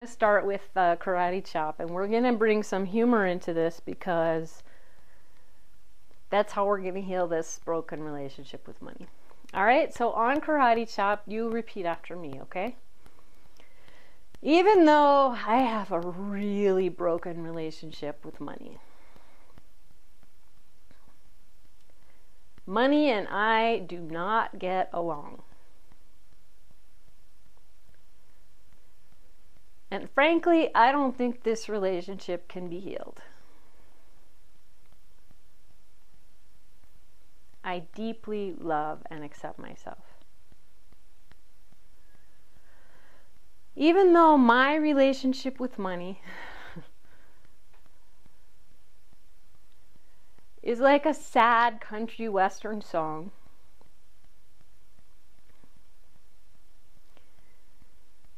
Start with karate chop, and we're gonna bring some humor into this because that's how we're gonna heal this broken relationship with money. All right, so on karate chop, you repeat after me, okay? Even though I have a really broken relationship with money, money and I do not get along. And frankly, I don't think this relationship can be healed. I deeply love and accept myself. Even though my relationship with money is like a sad country western song,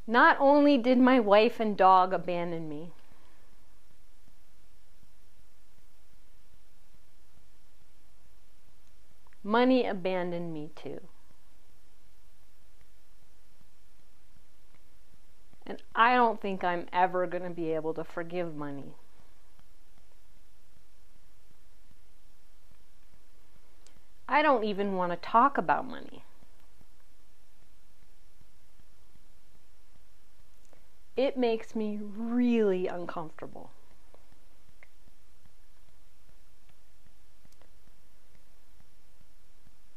not only did my wife and dog abandon me, money abandoned me too. And I don't think I'm ever going to be able to forgive money. I don't even want to talk about money. It makes me really uncomfortable.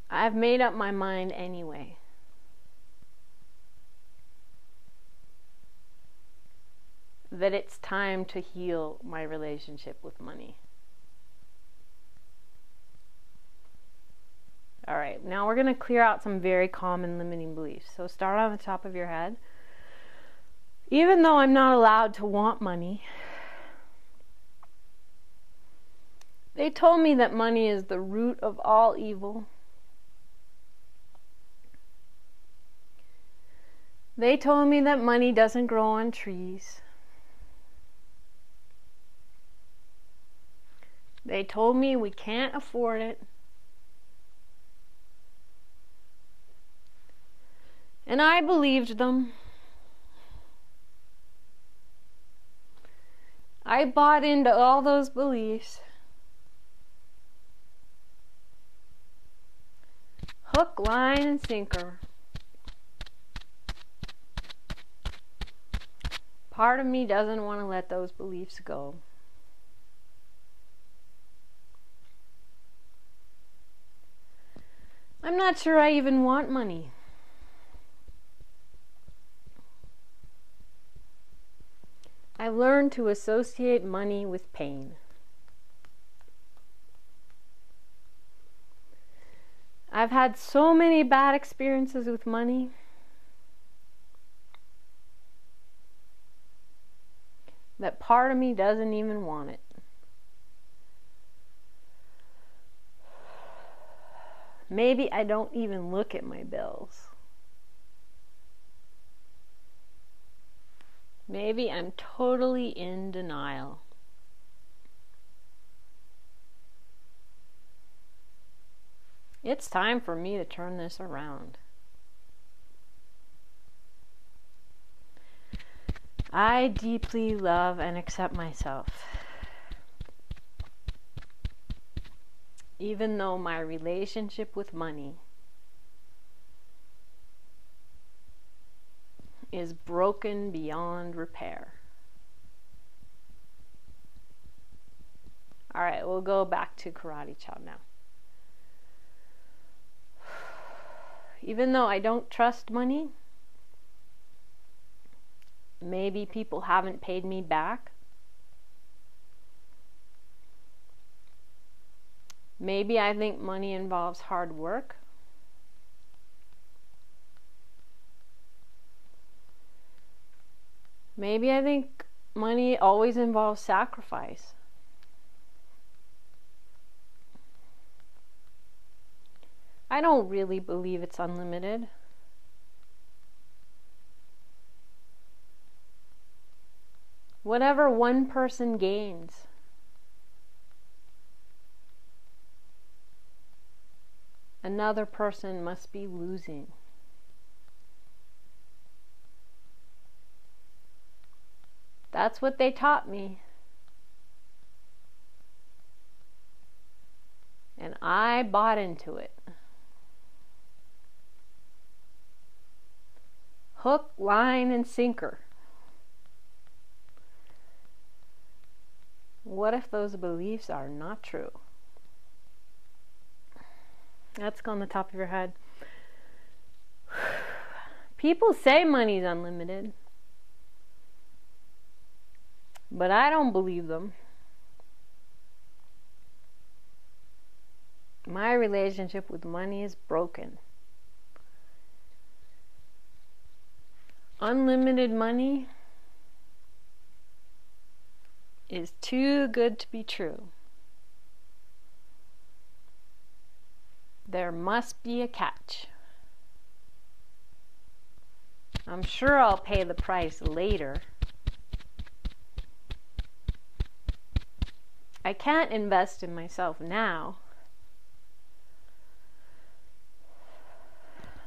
I've made up my mind anyway. That it's time to heal my relationship with money. All right, now we're going to clear out some very common limiting beliefs. So start on the top of your head. Even though I'm not allowed to want money, they told me that money is the root of all evil. They told me that money doesn't grow on trees. They told me we can't afford it. And I believed them. I bought into all those beliefs. Hook, line, and sinker. Part of me doesn't want to let those beliefs go. I'm not sure I even want money. I've learned to associate money with pain. I've had so many bad experiences with money that part of me doesn't even want it. Maybe I don't even look at my bills. Maybe I'm totally in denial. It's time for me to turn this around. I deeply love and accept myself. Even though my relationship with money is broken beyond repair. All right, we'll go back to karate chop now. Even though I don't trust money, maybe people haven't paid me back. Maybe I think money involves hard work. Maybe I think money always involves sacrifice. I don't really believe it's unlimited. Whatever one person gains, another person must be losing. That's what they taught me. And I bought into it. Hook, line, and sinker. What if those beliefs are not true? That's on the top of your head. People say money's unlimited, but I don't believe them. My relationship with money is broken. Unlimited money is too good to be true. There must be a catch. I'm sure I'll pay the price later. I can't invest in myself now.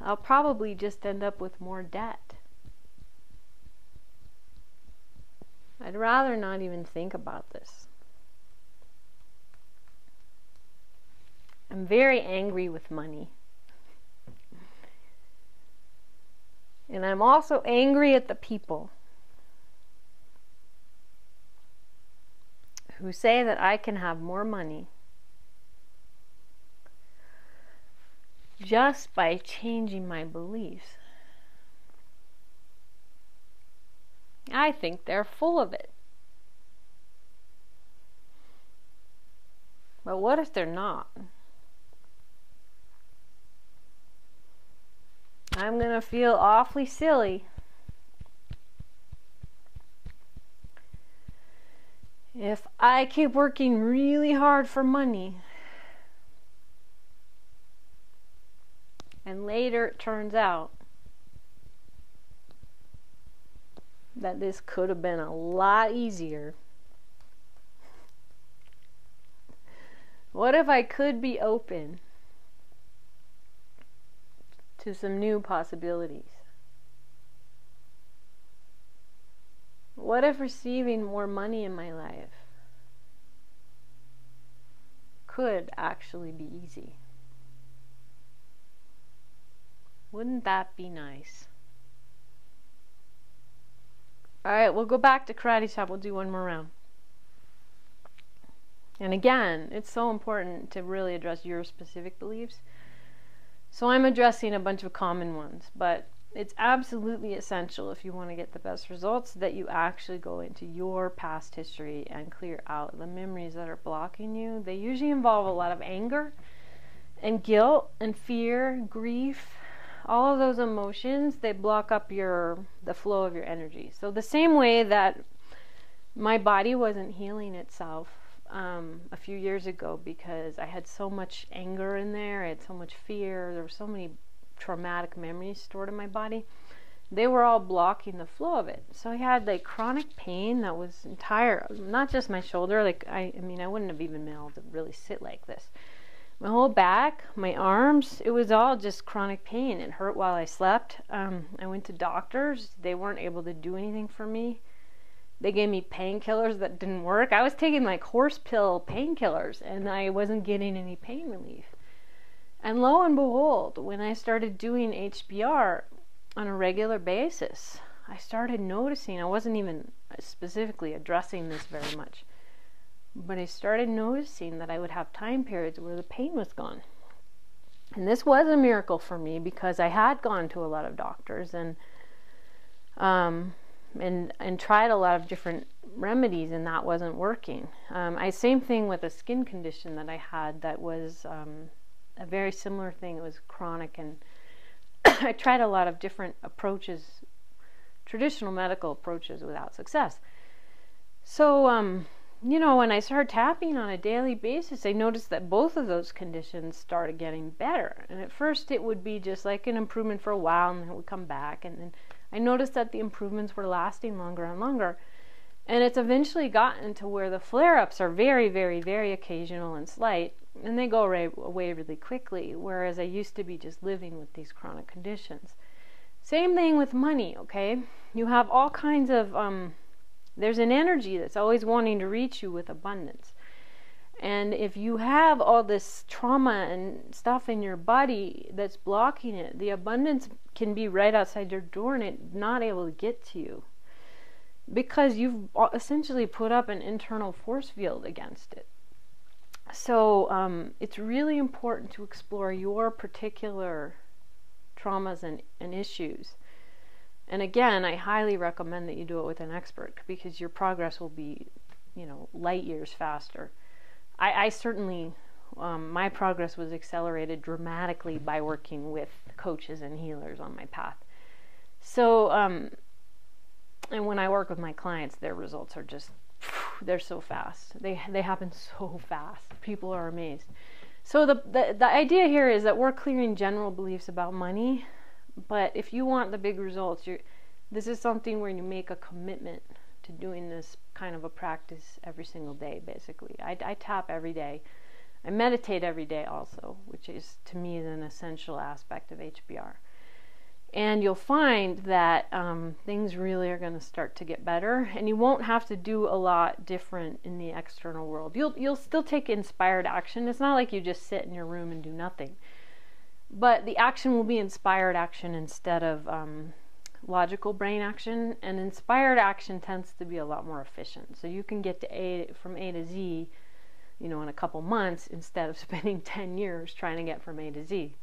I'll probably just end up with more debt. I'd rather not even think about this. I'm very angry with money. And I'm also angry at the people who say that I can have more money just by changing my beliefs. I think they're full of it. But what if they're not? I'm going to feel awfully silly if I keep working really hard for money and later it turns out that this could have been a lot easier. What if I could be open to some new possibilities? What if receiving more money in my life could actually be easy? Wouldn't that be nice? Alright, we'll go back to Karate Chop. We'll do one more round. And again, it's so important to really address your specific beliefs. So I'm addressing a bunch of common ones, but it's absolutely essential if you want to get the best results that you actually go into your past history and clear out the memories that are blocking you. They usually involve a lot of anger and guilt and fear, grief. All of those emotions, they block up the flow of your energy. So the same way that my body wasn't healing itself a few years ago because I had so much anger in there, I had so much fear, there were so many traumatic memories stored in my body, they were all blocking the flow of it. So I had like chronic pain that was entire, not just my shoulder, like I wouldn't have even been able to really sit like this. My whole back, my arms, it was all just chronic pain. It hurt while I slept. I went to doctors. They weren't able to do anything for me. They gave me painkillers that didn't work. I was taking like horse pill painkillers and I wasn't getting any pain relief. And lo and behold, when I started doing HBR on a regular basis, I started noticing, I wasn't even specifically addressing this very much, but I started noticing that I would have time periods where the pain was gone. And this was a miracle for me because I had gone to a lot of doctors and tried a lot of different remedies and that wasn't working. Same thing with a skin condition that I had that was a very similar thing. It was chronic and I tried a lot of different approaches, traditional medical approaches without success. So, when I started tapping on a daily basis, I noticed that both of those conditions started getting better. And at first it would be just like an improvement for a while and then it would come back. And then I noticed that the improvements were lasting longer and longer. And it's eventually gotten to where the flare-ups are very, very, very occasional and slight. And they go away really quickly. Whereas I used to be just living with these chronic conditions. Same thing with money, okay? You have all kinds of There's an energy that's always wanting to reach you with abundance. And if you have all this trauma and stuff in your body that's blocking it, the abundance can be right outside your door and it not able to get to you. Because you've essentially put up an internal force field against it. So it's really important to explore your particular traumas and issues. And again, I highly recommend that you do it with an expert, because your progress will be, light years faster. I certainly, my progress was accelerated dramatically by working with coaches and healers on my path. So, and when I work with my clients, their results are just, they're so fast. They happen so fast. People are amazed. So the idea here is that we're clearing general beliefs about money, but if you want the big results, this is something where you make a commitment to doing this kind of a practice every single day, basically. I tap every day. I meditate every day also, which is, to me, an essential aspect of HBR. And you'll find that things really are going to start to get better, and you won't have to do a lot different in the external world. You'll still take inspired action. It's not like you just sit in your room and do nothing. But the action will be inspired action instead of logical brain action, and inspired action tends to be a lot more efficient. So you can get to from A to Z, in a couple months, instead of spending 10 years trying to get from A to Z.